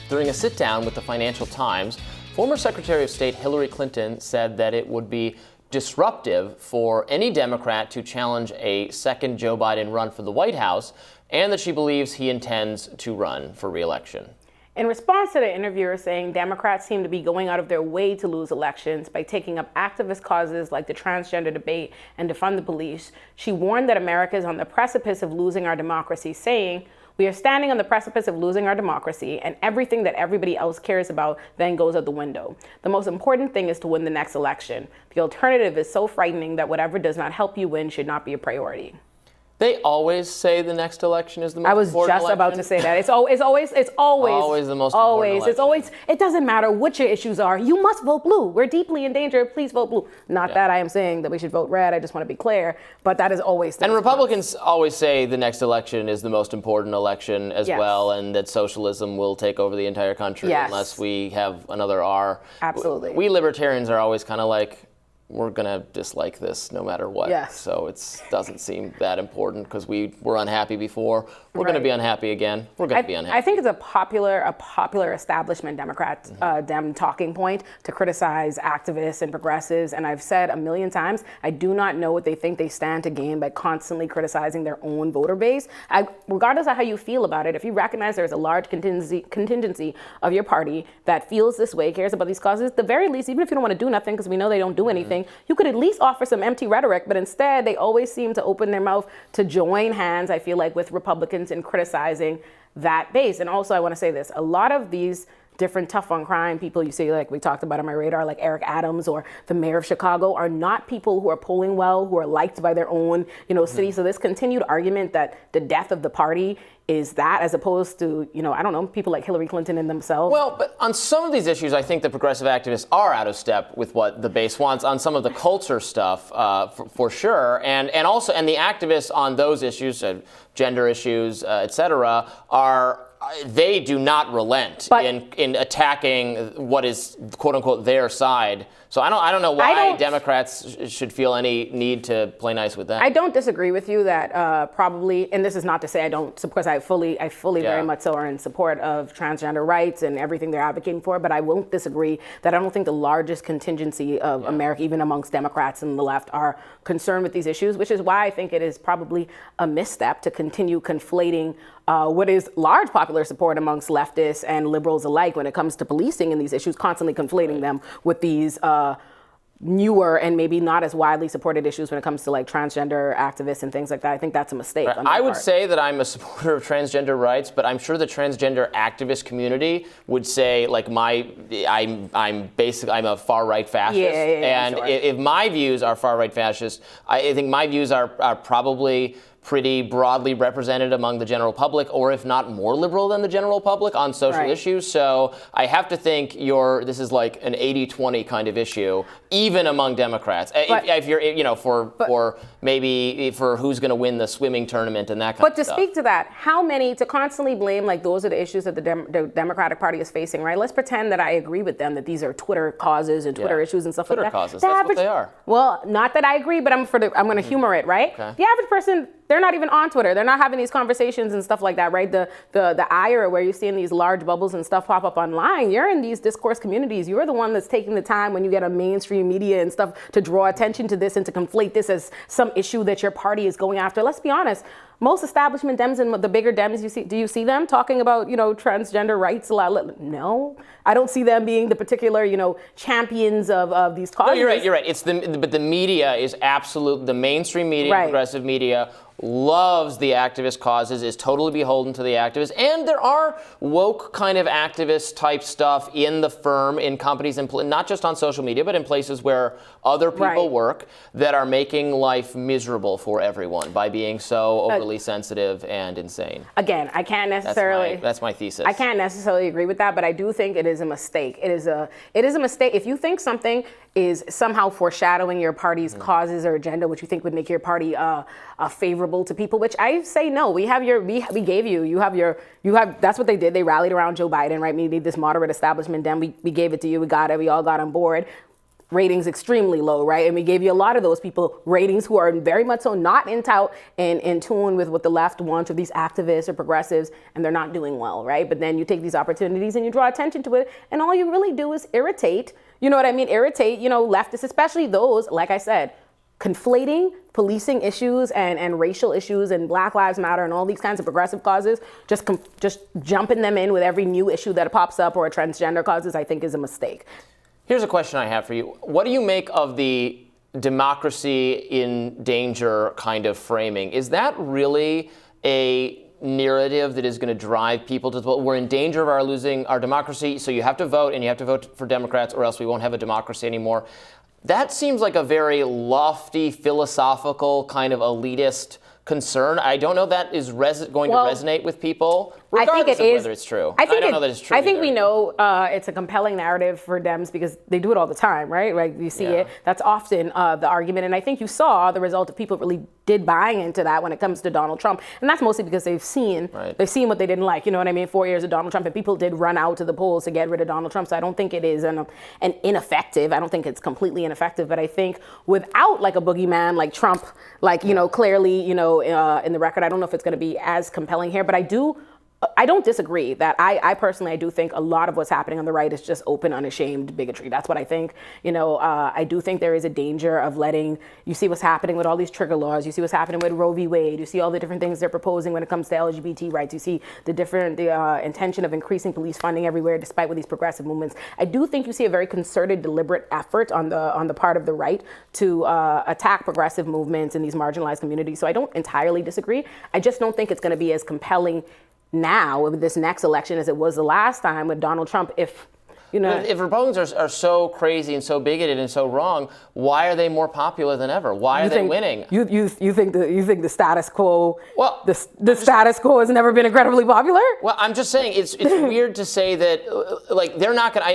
During a sit-down with the Financial Times, former Secretary of State Hillary Clinton said that it would be disruptive for any Democrat to challenge a second Joe Biden run for the White House, and that she believes he intends to run for re-election. In response to the interviewer saying Democrats seem to be going out of their way to lose elections by taking up activist causes like the transgender debate and defund the police, she warned that America is on the precipice of losing our democracy, saying, "We are standing on the precipice of losing our democracy, and everything that everybody else cares about then goes out the window. The most important thing is to win the next election. The alternative is so frightening that whatever does not help you win should not be a priority." They always say the next election is the most important election. I was just about to say that. It's always the most important election. It doesn't matter what your issues are. You must vote blue. We're deeply in danger. Please vote blue. Not that I am saying that we should vote red. I just want to be clear. But that is always the And response. Republicans always say the next election is the most important election as well, and that socialism will take over the entire country unless we have another R. Absolutely. We libertarians are always kind of like, we're going to dislike this no matter what. Yes. So it doesn't seem that important because we were unhappy before. We're going to be unhappy again. We're going to be unhappy. I think it's a popular establishment Democrat Dem talking point to criticize activists and progressives. And I've said a million times, I do not know what they think they stand to gain by constantly criticizing their own voter base. Regardless of how you feel about it, if you recognize there's a large contingency of your party that feels this way, cares about these causes, at the very least, even if you don't want to do nothing because we know they don't do anything, you could at least offer some empty rhetoric, but instead they always seem to open their mouth to join hands, I feel like, with Republicans in criticizing that base. And also I want to say this, a lot of these different tough on crime people you see, like we talked about on my radar, like Eric Adams or the mayor of Chicago, are not people who are polling well, who are liked by their own, city. So this continued argument that the death of the party is that, as opposed to, I don't know, people like Hillary Clinton and themselves. Well, but on some of these issues, I think the progressive activists are out of step with what the base wants. On some of the culture stuff, for sure, and the activists on those issues, gender issues, et cetera, they do not relent in attacking what is quote unquote their side. So I don't know why Democrats should feel any need to play nice with that. I don't disagree with you that probably, and this is not to say I don't, because I fully very much so are in support of transgender rights and everything they're advocating for, but I won't disagree that I don't think the largest contingency of America, even amongst Democrats and the left, are concerned with these issues, which is why I think it is probably a misstep to continue conflating what is large popular support amongst leftists and liberals alike when it comes to policing and these issues, constantly conflating them with these newer and maybe not as widely supported issues when it comes to like transgender activists and things like that. I think that's a mistake. Right. I would say that I'm a supporter of transgender rights, but I'm sure the transgender activist community would say like I'm a far right fascist. And sure. if my views are far right fascist, I think my views are probably pretty broadly represented among the general public, or if not more liberal than the general public on social issues. So I have to think this is like an 80-20 kind of issue, even among Democrats. If you're, for who's going to win the swimming tournament and that kind of stuff. But to speak to that, to constantly blame like those are the issues that the Democratic Party is facing, right? Let's pretend that I agree with them that these are Twitter causes and Twitter issues and stuff Twitter like that. Causes, that's what they are. Well, not that I agree, but I'm going to humor it, right? Okay. The average person, they're not even on Twitter. They're not having these conversations and stuff like that, right? The ire where you're seeing these large bubbles and stuff pop up online, you're in these discourse communities. You're the one that's taking the time when you get on mainstream media and stuff to draw attention to this and to conflate this as some issue that your party is going after. Let's be honest. Most establishment Dems and the bigger Dems you see, do you see them talking about, transgender rights a lot? No, I don't see them being the particular, champions of these causes. No, you're right. But the media is the mainstream media, progressive media, loves the activist causes, is totally beholden to the activists. And there are woke kind of activist type stuff in the firm, in companies, not just on social media, but in places where other people work that are making life miserable for everyone by being so overly sensitive and insane. Again, I can't necessarily... That's my thesis. I can't necessarily agree with that, but I do think it is a mistake. It is a mistake. If you think something is somehow foreshadowing your party's causes or agenda, which you think would make your party favorable to people, which I say no. We gave you have. That's what they did. They rallied around Joe Biden, right? We need this moderate establishment. Then we gave it to you. We got it. We all got on board. ratings extremely low, right? And we gave you a lot of those people ratings who are very much so not in tune with what the left wants, or these activists or progressives, and they're not doing well, right? But then you take these opportunities and you draw attention to it, and all you really do is irritate, you know what I mean? Irritate, leftists, especially those, like I said, conflating policing issues and racial issues and Black Lives Matter and all these kinds of progressive causes, just jumping them in with every new issue that pops up, or a transgender causes, I think is a mistake. Here's a question I have for you. What do you make of the democracy in danger kind of framing? Is that really a narrative that is going to drive people to we're in danger of losing our democracy, so you have to vote, and you have to vote for Democrats, or else we won't have a democracy anymore? That seems like a very lofty, philosophical, kind of elitist concern. I don't know that is going to resonate with people, regardless of whether it's true. I don't know that it's true. I think we know it's a compelling narrative for Dems because they do it all the time, right? Like you see it. That's often the argument. And I think you saw the result of people really did buying into that when it comes to Donald Trump. And that's mostly because they've seen what they didn't like. You know what I mean? 4 years of Donald Trump, and people did run out to the polls to get rid of Donald Trump. So I don't think it is an ineffective. I don't think it's completely ineffective. But I think without like a boogeyman like Trump, like, clearly, in the record, I don't know if it's going to be as compelling here, but I don't disagree that I personally, I do think a lot of what's happening on the right is just open, unashamed bigotry. That's what I think. I do think there is a danger of you see what's happening with all these trigger laws. You see what's happening with Roe v. Wade. You see all the different things they're proposing when it comes to LGBT rights. You see the intention of increasing police funding everywhere, despite with these progressive movements. I do think you see a very concerted, deliberate effort on the part of the right to attack progressive movements in these marginalized communities. So I don't entirely disagree. I just don't think it's going to be as compelling now with this next election as it was the last time with Donald Trump. If Republicans are so crazy and so bigoted and so wrong, why are they more popular than ever? Why are they winning? You think the status quo? Well, the status quo has never been incredibly popular. Well, I'm just saying it's weird to say that they're not going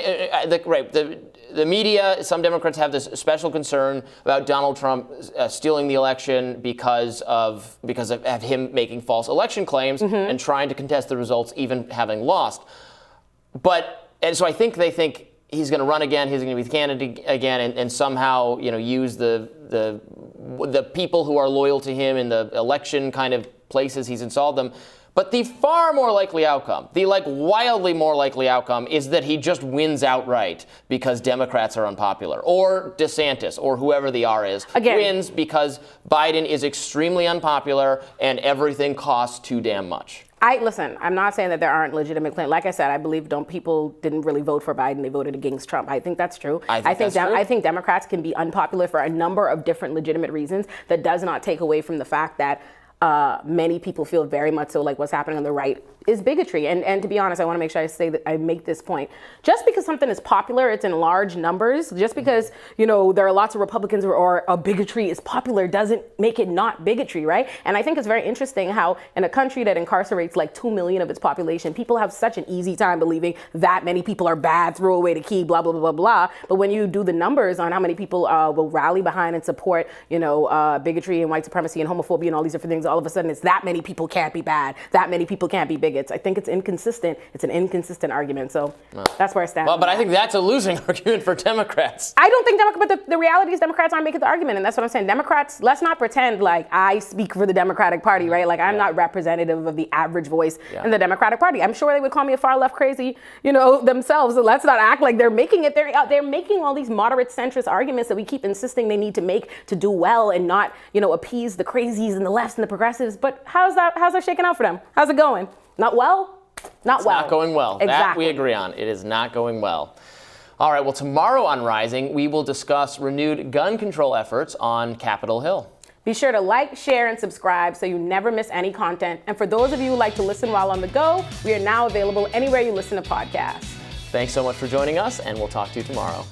to. The media, some Democrats have this special concern about Donald Trump stealing the election because of him making false election claims and trying to contest the results, even having lost. And so I think they think he's going to run again, he's going to be the candidate again, and somehow use the people who are loyal to him in the election kind of places he's installed them. But the far more likely outcome, the wildly more likely outcome, is that he just wins outright because Democrats are unpopular, or DeSantis, or whoever the R is, wins because Biden is extremely unpopular and everything costs too damn much. Listen, I'm not saying that there aren't legitimate claims. Like I said, I believe people didn't really vote for Biden. They voted against Trump. I think that's true. I think Democrats can be unpopular for a number of different legitimate reasons. That does not take away from the fact that many people feel very much so like what's happening on the right is bigotry. And to be honest, I want to make sure I make this point. Just because something is popular, it's in large numbers. Just because, there are lots of Republicans or a bigotry is popular doesn't make it not bigotry, right? And I think it's very interesting how in a country that incarcerates 2 million of its population, people have such an easy time believing that many people are bad, throw away the key, blah, blah, blah, blah, blah. But when you do the numbers on how many people will rally behind and support, bigotry and white supremacy and homophobia and all these different things, all of a sudden it's that many people can't be bad, that many people can't be bigots. I think it's inconsistent. It's an inconsistent argument. So that's where I stand. Well, but I think that's a losing argument for Democrats. I don't think but the reality is Democrats aren't making the argument, and that's what I'm saying. Democrats, let's not pretend like I speak for the Democratic Party, right? I'm not representative of the average voice in the Democratic Party. I'm sure they would call me a far left crazy, themselves. So let's not act like they're making it. They're making all these moderate centrist arguments that we keep insisting they need to make to do well and not, appease the crazies and the lefts and the progressives. But how's that shaking out for them? How's it going? Not well? It's not going well. Exactly. That we agree on. It is not going well. All right, well, tomorrow on Rising, we will discuss renewed gun control efforts on Capitol Hill. Be sure to like, share, and subscribe so you never miss any content. And for those of you who like to listen while on the go, we are now available anywhere you listen to podcasts. Thanks so much for joining us, and we'll talk to you tomorrow.